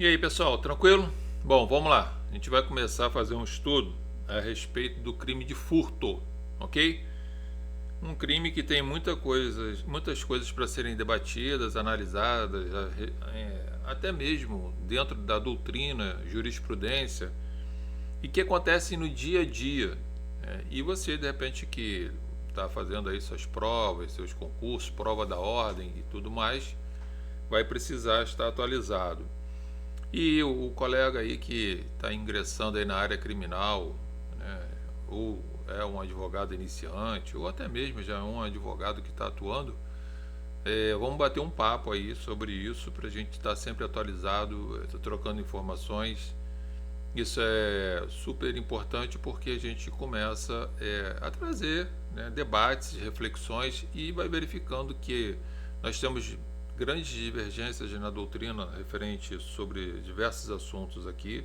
E aí, pessoal, tranquilo? Bom, vamos lá. A gente vai começar a fazer um estudo a respeito do crime de furto, ok? Um crime que tem muitas coisas para serem debatidas, analisadas, até mesmo dentro da doutrina, jurisprudência, e que acontecem no dia a dia. E você, de repente, que está fazendo aí suas provas, seus concursos, prova da ordem e tudo mais, vai precisar estar atualizado. E o colega aí que está ingressando aí na área criminal, né, ou é um advogado iniciante, ou até mesmo já é um advogado que está atuando, vamos bater um papo aí sobre isso para a gente estar sempre atualizado, trocando informações. Isso é super importante porque a gente começa a trazer, né, debates, reflexões e vai verificando que nós temos grandes divergências na doutrina referente sobre diversos assuntos aqui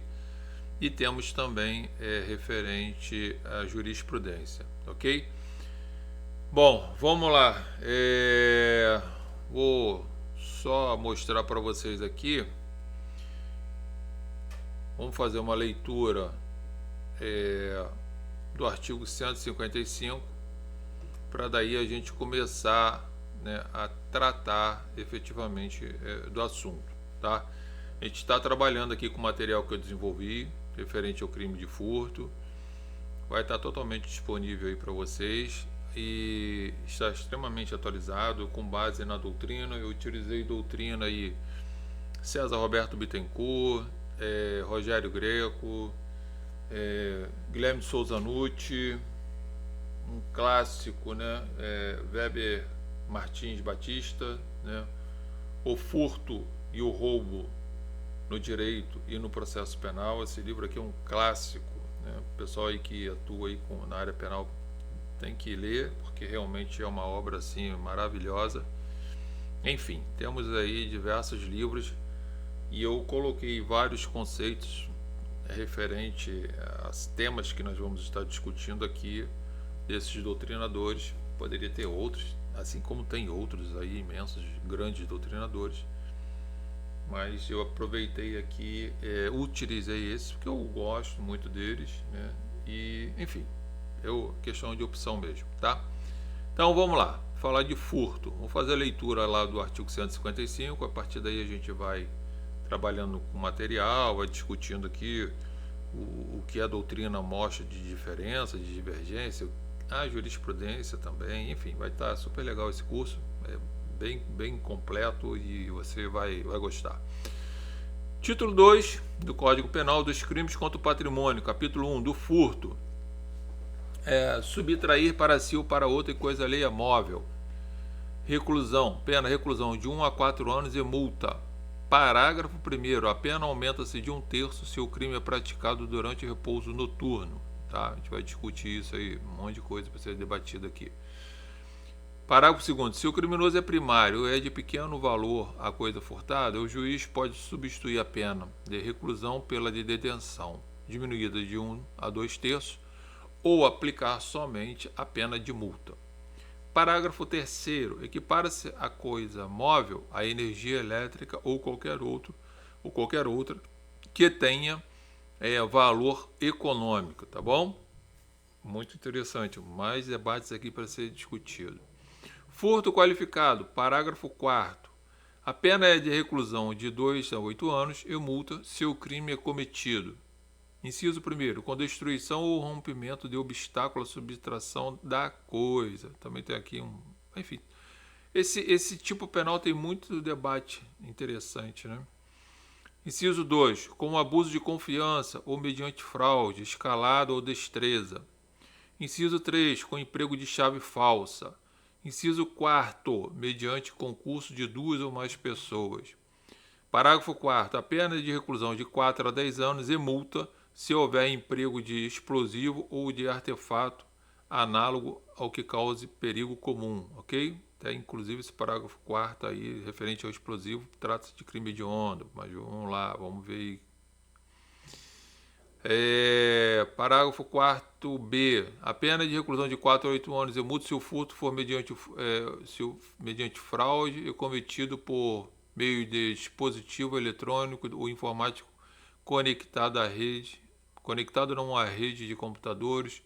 e temos também referente à jurisprudência, ok? Bom, vamos lá. Vou só mostrar para vocês aqui. Vamos fazer uma leitura do artigo 155 para daí a gente começar, né, a tratar efetivamente do assunto, tá? A gente está trabalhando aqui com o material que eu desenvolvi referente ao crime de furto, vai estar totalmente disponível aí para vocês e está extremamente atualizado com base na doutrina. Eu utilizei doutrina aí César Roberto Bittencourt, Rogério Greco, Guilherme Souza Nucci, um clássico, né? Weber Martins Batista, né? O Furto e o Roubo no Direito e no Processo Penal. Esse livro aqui é um clássico, né? O pessoal aí que atua aí na área penal tem que ler, porque realmente é uma obra assim maravilhosa. Enfim, temos aí diversos livros e eu coloquei vários conceitos referente aos temas que nós vamos estar discutindo aqui desses doutrinadores. Poderia ter outros, assim como tem outros aí imensos, grandes doutrinadores, mas eu aproveitei aqui, utilizei esse porque eu gosto muito deles, né? E enfim, questão de opção mesmo, tá? Então vamos lá, falar de furto. Vamos fazer a leitura lá do artigo 155. A partir daí a gente vai trabalhando com material, vai discutindo aqui o que a doutrina mostra de diferença, de divergência, a jurisprudência também. Enfim, vai estar super legal esse curso, é bem completo e você vai gostar. Título 2 do Código Penal dos Crimes contra o Patrimônio, capítulo 1, do furto. Subtrair para si ou para outro e coisa alheia móvel. Reclusão, pena reclusão de 1 a 4 anos e multa. Parágrafo 1º, a pena aumenta-se de 1/3 se o crime é praticado durante o repouso noturno. Tá? A gente vai discutir isso aí, um monte de coisa para ser debatida aqui. Parágrafo 2º, se o criminoso é primário ou é de pequeno valor a coisa furtada, o juiz pode substituir a pena de reclusão pela de detenção, diminuída de 1 a 2/3, ou aplicar somente a pena de multa. Parágrafo 3º, equipara-se a coisa móvel à energia elétrica ou qualquer outra que tenha valor econômico, tá bom? Muito interessante, mais debates aqui para ser discutido. Furto qualificado, parágrafo 4º. A pena é de reclusão de 2 a 8 anos e multa se o crime é cometido. Inciso 1º, com destruição ou rompimento de obstáculo à subtração da coisa. Também tem aqui Enfim, esse tipo penal tem muito debate interessante, né? Inciso 2, com abuso de confiança ou mediante fraude, escalada ou destreza. Inciso 3, com emprego de chave falsa. Inciso 4º, mediante concurso de 2 ou mais pessoas. Parágrafo 4º, a pena de reclusão de 4 a 10 anos e multa se houver emprego de explosivo ou de artefato análogo ao que cause perigo comum, ok? Até inclusive esse parágrafo 4º aí, referente ao explosivo, trata-se de crime hediondo, mas vamos lá, vamos ver aí. Parágrafo 4º-B. A pena de reclusão de 4 a 8 anos e multa se o furto for mediante fraude e cometido por meio de dispositivo eletrônico ou informático conectado à rede, conectado a uma rede de computadores,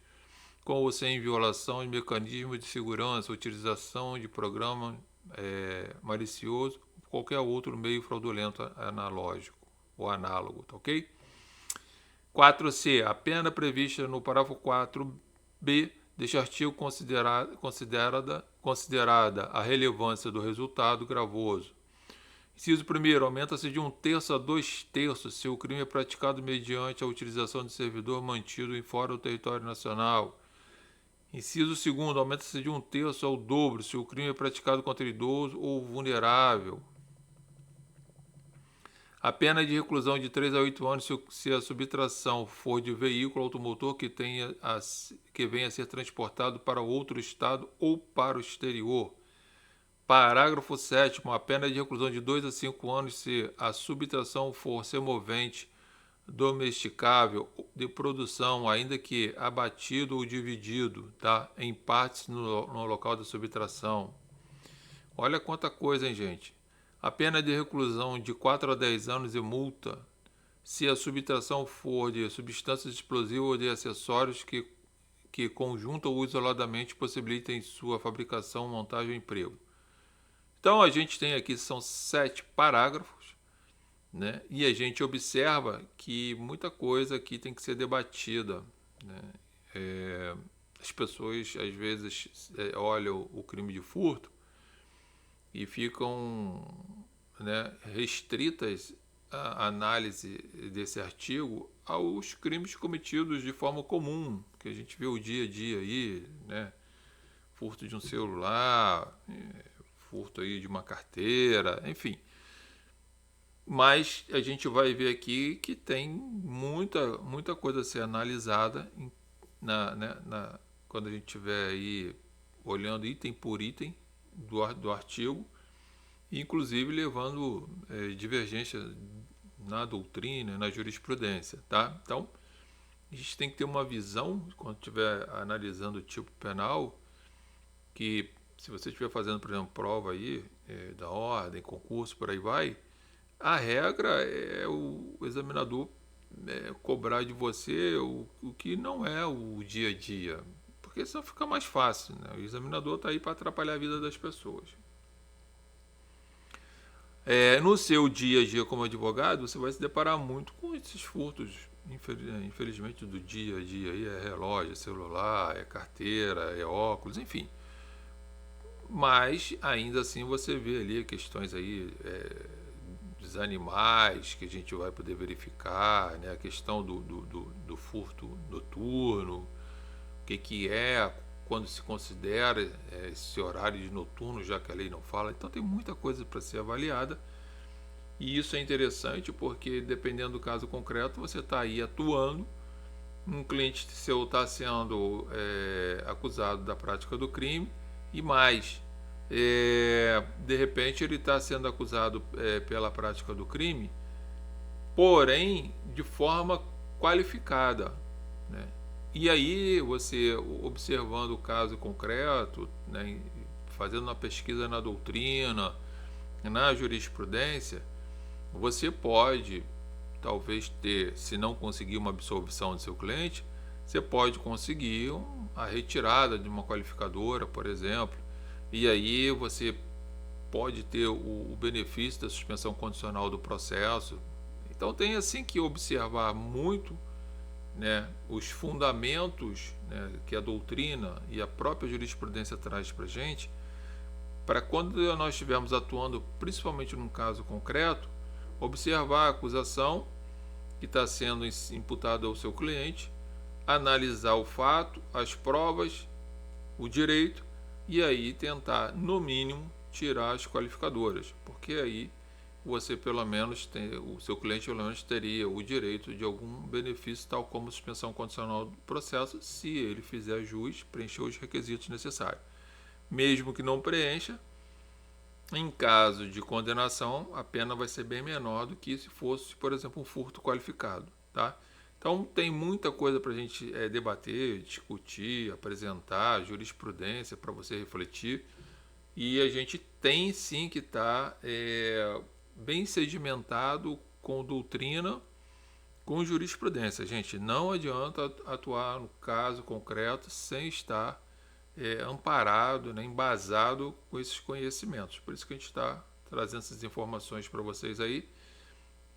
com ou sem violação de mecanismos de segurança, utilização de programa malicioso, qualquer outro meio fraudulento analógico ou análogo, tá ok? 4C. A pena prevista no parágrafo 4b deste artigo considerada a relevância do resultado gravoso. Inciso 1º. Aumenta-se de 1/3 a 2/3 se o crime é praticado mediante a utilização de servidor mantido em fora do território nacional. Inciso 2º. Aumenta-se de 1/3 ao dobro se o crime é praticado contra idoso ou vulnerável. A pena de reclusão de 3 a 8 anos se a subtração for de veículo automotor que venha a ser transportado para outro estado ou para o exterior. Parágrafo 7º. A pena de reclusão de 2 a 5 anos se a subtração for semovente, domesticável, de produção, ainda que abatido ou dividido, tá, em partes no local da subtração. Olha quanta coisa, hein, gente? A pena de reclusão de 4 a 10 anos e multa se a subtração for de substâncias explosivas ou de acessórios que conjunta ou isoladamente possibilitem sua fabricação, montagem ou emprego. Então a gente tem aqui, são 7 parágrafos, né? E a gente observa que muita coisa aqui tem que ser debatida, né? As pessoas às vezes olham o crime de furto e ficam, né, restritas à análise desse artigo aos crimes cometidos de forma comum, que a gente vê o dia a dia aí, né? Furto de um celular, furto aí de uma carteira, enfim. Mas a gente vai ver aqui que tem muita coisa a ser analisada quando a gente estiver aí olhando item por item do artigo, inclusive levando divergência na doutrina, na jurisprudência, tá? Então, a gente tem que ter uma visão, quando estiver analisando o tipo penal, que se você estiver fazendo, por exemplo, prova aí, da ordem, concurso, por aí vai, a regra é o examinador cobrar de você o que não é o dia a dia, porque senão fica mais fácil, né? O examinador está aí para atrapalhar a vida das pessoas. No seu dia a dia como advogado, você vai se deparar muito com esses furtos, infelizmente, do dia a dia. Aí é relógio, é celular, é carteira, é óculos, enfim. Mas, ainda assim, você vê ali questões aí dos animais que a gente vai poder verificar, né? A questão do furto noturno, o que é, quando se considera esse horário de noturno, já que a lei não fala. Então tem muita coisa para ser avaliada, e isso é interessante porque, dependendo do caso concreto, você está aí atuando, um cliente seu está sendo acusado da prática do crime, e mais, de repente ele está sendo acusado pela prática do crime, porém de forma qualificada, né? E aí você, observando o caso concreto, né, fazendo uma pesquisa na doutrina, na jurisprudência, você pode talvez ter, se não conseguir uma absolvição do seu cliente, você pode conseguir a retirada de uma qualificadora, por exemplo, e aí você pode ter o benefício da suspensão condicional do processo. Então tem assim que observar muito, né, os fundamentos, né, que a doutrina e a própria jurisprudência traz para a gente, para quando nós estivermos atuando, principalmente num caso concreto, observar a acusação que está sendo imputada ao seu cliente, analisar o fato, as provas, o direito, e aí tentar, no mínimo, tirar as qualificadoras, porque aí você pelo menos o seu cliente pelo menos teria o direito de algum benefício, tal como suspensão condicional do processo, se ele fizer jus, preencher os requisitos necessários. Mesmo que não preencha, em caso de condenação, a pena vai ser bem menor do que se fosse, por exemplo, um furto qualificado, tá? Então tem muita coisa para a gente debater, discutir, apresentar, jurisprudência para você refletir, e a gente tem sim que estar bem sedimentado com doutrina, com jurisprudência. Gente, não adianta atuar no caso concreto sem estar amparado, né, embasado com esses conhecimentos. Por isso que a gente está trazendo essas informações para vocês aí,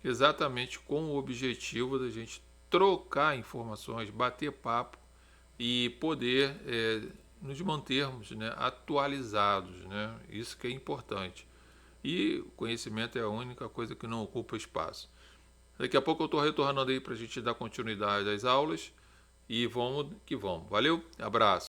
exatamente com o objetivo da gente trocar informações, bater papo e poder nos mantermos, né, atualizados, né? Isso que é importante. E o conhecimento é a única coisa que não ocupa espaço. Daqui a pouco eu estou retornando aí para a gente dar continuidade às aulas e vamos que vamos. Valeu, abraço.